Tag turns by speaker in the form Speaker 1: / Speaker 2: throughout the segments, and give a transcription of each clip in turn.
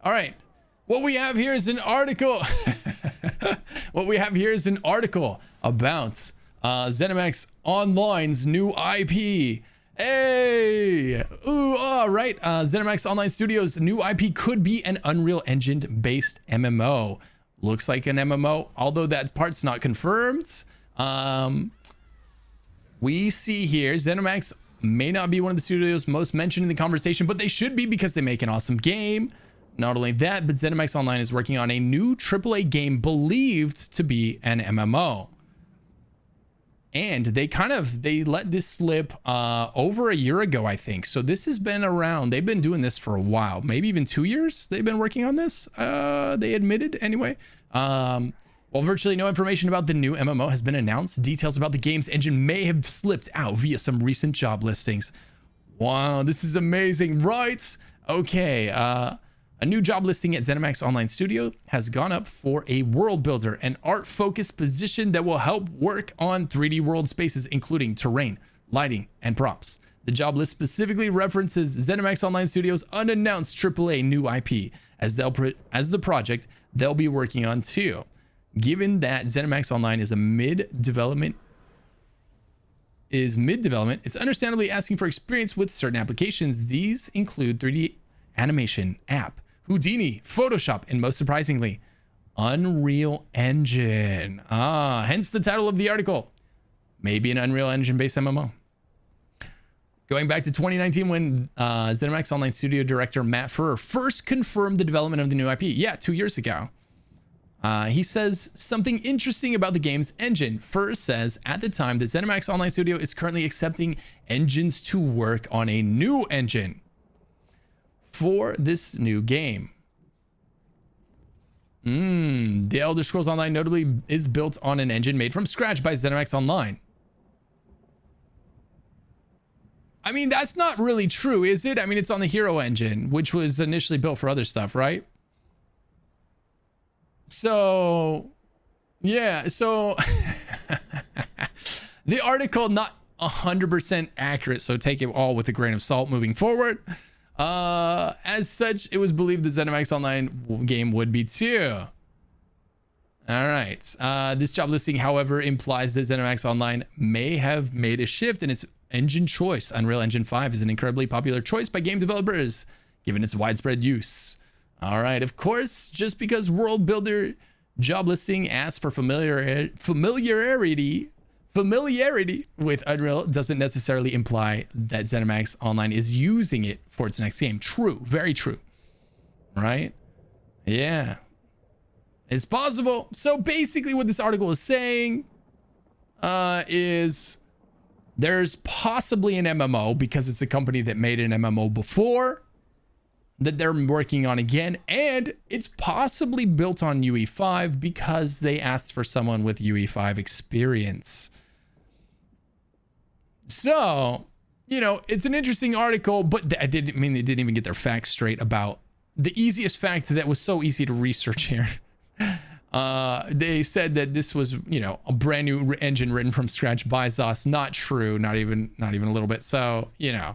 Speaker 1: All right. What we have here is an article. What we have here is an article about ZeniMax Online's new IP. Hey! Ooh, all right. ZeniMax Online Studios' new IP could be an Unreal Engine-based MMO. Looks like an MMO, although that part's not confirmed. We see here ZeniMax may not be one of the studios most mentioned in the conversation, but they should be because they make an awesome game. Not only that, but ZeniMax Online is working on a new AAA game believed to be an MMO. And they let this slip over a year ago, I think. So this has been around. They've been doing this for a while, maybe even 2 years. They've been working on this. They admitted anyway. While virtually no information about the new MMO has been announced, details about the game's engine may have slipped out via some recent job listings. Wow, this is amazing, right? Okay, a new job listing at ZeniMax Online Studio has gone up for a world builder, an art-focused position that will help work on 3D world spaces, including terrain, lighting, and props. The job list specifically references ZeniMax Online Studios' unannounced AAA new IP as the project they'll be working on too. Given that ZeniMax Online is mid-development, it's understandably asking for experience with certain applications. These include 3D animation, app, Houdini, Photoshop, and most surprisingly, Unreal Engine. Hence the title of the article. Maybe an Unreal Engine-based MMO. Going back to 2019 when ZeniMax Online Studio director Matt Furrer first confirmed the development of the new IP. Yeah, 2 years ago. He says something interesting about the game's engine. Furrer says at the time that ZeniMax Online Studio is currently accepting engines to work on a new engine for this new game. The Elder Scrolls Online notably is built on an engine made from scratch by ZeniMax Online. I mean, that's not really true, is it? I mean, it's on the Hero engine, which was initially built for other stuff, right? So, yeah, so the article not 100% accurate, so take it all with a grain of salt moving forward. As such, it was believed the ZeniMax Online game would be too. All right. This job listing, however, implies that ZeniMax Online may have made a shift in its engine choice. Unreal Engine 5 is an incredibly popular choice by game developers, given its widespread use. All right. Of course, just because World Builder job listing asks for familiarity with Unreal doesn't necessarily imply that ZeniMax Online is using it for its next game. True. Very true. Right? Yeah. It's possible. So basically what this article is saying is there's possibly an MMO because it's a company that made an MMO before that they're working on again, and it's possibly built on UE5 because they asked for someone with UE5 experience. So, you know, it's an interesting article, but they didn't even get their facts straight about the easiest fact that was so easy to research here. They said that this was, you know, a brand new engine written from scratch by ZOS. Not true, not even a little bit. So, you know,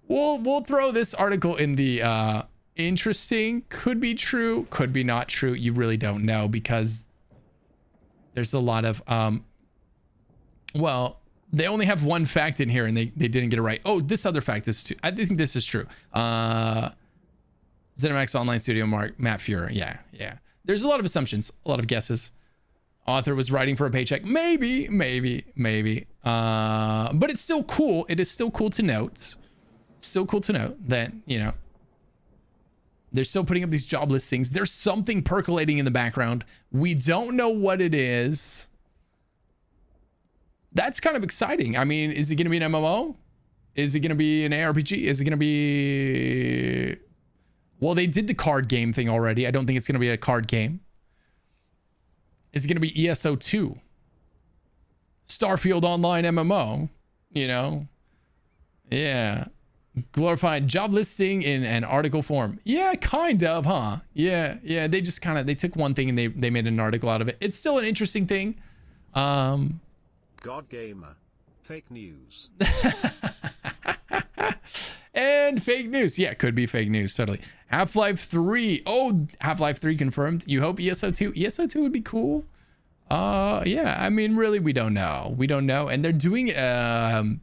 Speaker 1: we'll throw this article in the interesting, could be true, could be not true. You really don't know because there's a lot of well, they only have one fact in here and they didn't get it right. Oh, this other fact is too, I think this is true. ZeniMax Online Studio Matt Furrer. Yeah. There's a lot of assumptions, a lot of guesses. Author was writing for a paycheck. Maybe. But it's still cool. It is still cool to note. Still cool to note that, you know, they're still putting up these job listings. There's something percolating in the background. We don't know what it is. That's kind of exciting. I mean, is it going to be an MMO? Is it going to be an ARPG? Is it going to be... Well, they did the card game thing already. I don't think it's going to be a card game. Is it going to be ESO 2? Starfield Online MMO? You know? Yeah. Glorified job listing in an article form. Yeah, kind of, huh? Yeah. They just kind of, they took one thing and they made an article out of it. It's still an interesting thing.
Speaker 2: God Gamer. Fake news.
Speaker 1: And fake news. Yeah, could be fake news. Totally. Half-Life 3. Oh, Half-Life 3 confirmed. You hope ESO 2? ESO 2 would be cool. Yeah, I mean, really, we don't know. We don't know. And they're doing ESO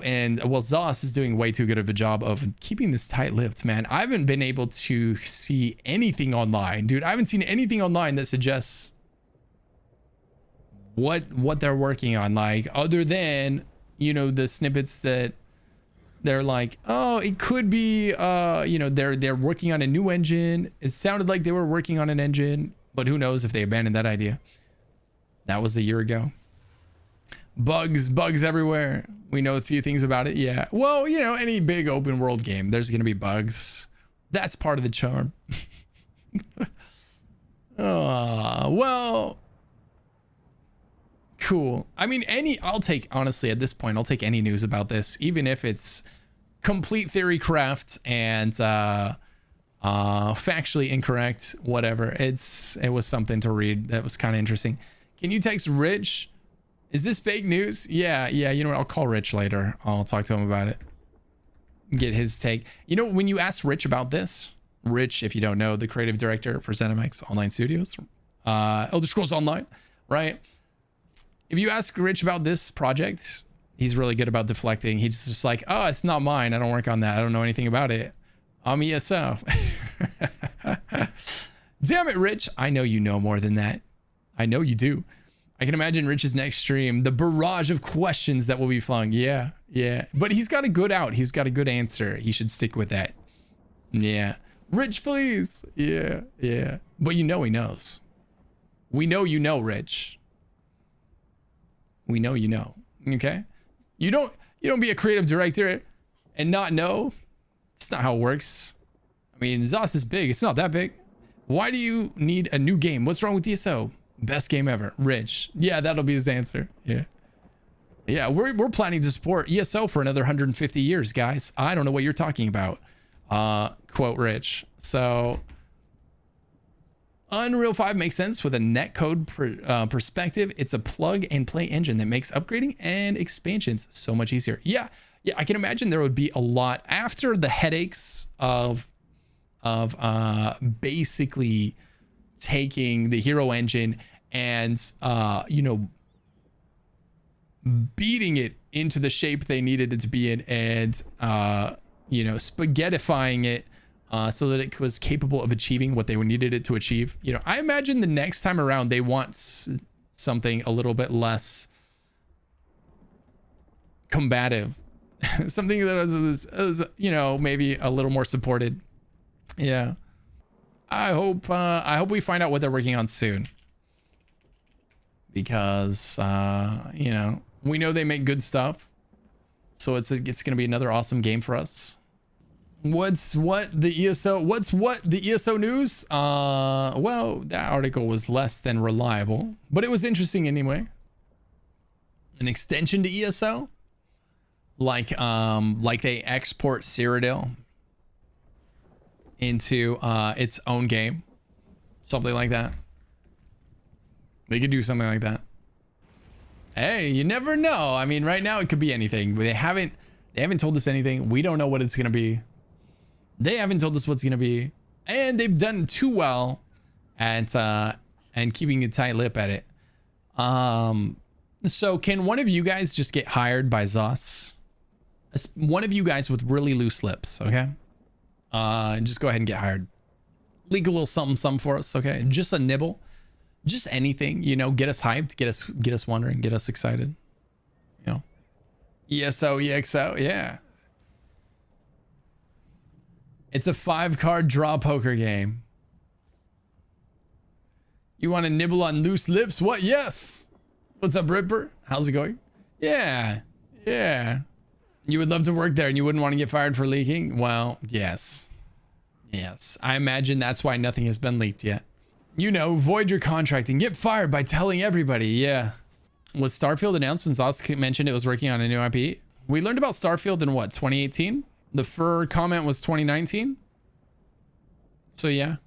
Speaker 1: and, well, ZOS is doing way too good of a job of keeping this tight-lipped, man. I haven't been able to see anything online, dude. I haven't seen anything online that suggests what they're working on, like, other than, you know, the snippets that they're like, oh, it could be, you know, they're working on a new engine. It sounded like they were working on an engine, but who knows if they abandoned that idea. That was a year ago. Bugs everywhere. We know a few things about it. Yeah. Well, you know, any big open world game, there's going to be bugs. That's part of the charm. Well, cool. I mean, honestly, at this point, I'll take any news about this, even if it's complete theory craft and factually incorrect, whatever. It was something to read that was kind of interesting. Can you text Rich? Is this fake news? Yeah, you know what? I'll call Rich later. I'll talk to him about it. Get his take. You know, when you ask Rich about this, Rich, if you don't know, the creative director for ZeniMax Online Studios, Elder Scrolls Online, right? If you ask Rich about this project, he's really good about deflecting. He's just like, oh, it's not mine. I don't work on that. I don't know anything about it. I'm ESO. Damn it, Rich. I know you know more than that. I know you do. I can imagine Rich's next stream, the barrage of questions that will be flung. Yeah. But he's got a good out. He's got a good answer. He should stick with that. Yeah. Rich, please. Yeah. But you know he knows. We know you know, Rich. We know you know. Okay? You don't be a creative director and not know. It's not how it works. I mean, ZOS is big. It's not that big. Why do you need a new game? What's wrong with ESO? Best game ever. Rich. Yeah, that'll be his answer. Yeah, we're planning to support ESO for another 150 years, guys. I don't know what you're talking about. Quote Rich. So Unreal 5 makes sense with a netcode perspective. It's a plug and play engine that makes upgrading and expansions so much easier. Yeah, I can imagine there would be a lot after the headaches of basically taking the hero engine and you know, beating it into the shape they needed it to be in, and you know, spaghettifying it so that it was capable of achieving what they needed it to achieve. You know, I imagine the next time around they want something a little bit less combative. Something that is, you know, maybe a little more supported. Yeah. I hope we find out what they're working on soon, because you know, we know they make good stuff, so it's gonna be another awesome game for us. What's the ESO news? Well, that article was less than reliable, but it was interesting anyway. An extension to ESO, like they export Cyrodiil into its own game, something like that. They could do something like that. Hey, you never know. I mean, right now it could be anything. They haven't told us anything. We don't know what it's gonna be. They haven't told us what's gonna be, and they've done too well at and keeping a tight lip at it. So can one of you guys just get hired by ZOS? One of you guys with really loose lips, okay? Just go ahead and get hired. Leak a little something for us, okay? Just a nibble, just anything, you know, get us hyped, get us wondering, get us excited. You know, ESO, EXO, yeah. It's a 5-card draw poker game. You want to nibble on loose lips? What? Yes. What's up, Ripper? How's it going? Yeah. You would love to work there and you wouldn't want to get fired for leaking? Well, yes. I imagine that's why nothing has been leaked yet. You know, void your contract and get fired by telling everybody. Yeah. Was Starfield announced when ZOS mentioned it was working on a new IP? We learned about Starfield in what, 2018? The fur comment was 2019? So yeah.